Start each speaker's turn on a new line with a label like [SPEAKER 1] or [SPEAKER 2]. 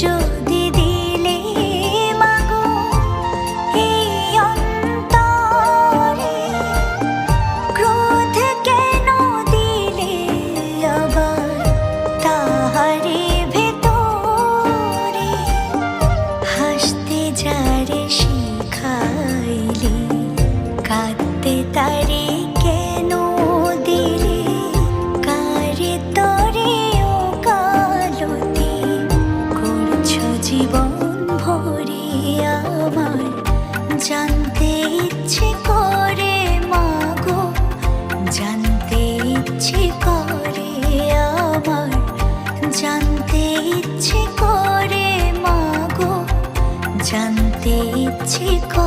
[SPEAKER 1] যদি দিলে মাগো এই অন্তরে, ক্রোধ কেন দিলে আবার তাহারে ভেতরে? হাসতে যারে শিখাইলে, কাঁদতে তারে কেন দিলে? কারে তরে ও কালতি করছো জীবন ভরে আমার? জানতে ইচ্ছে করে মাগো, জানতে ইচ্ছে করে আমার, জানতে ইচ্ছে করে মাগো, জানতে ইচ্ছে করে।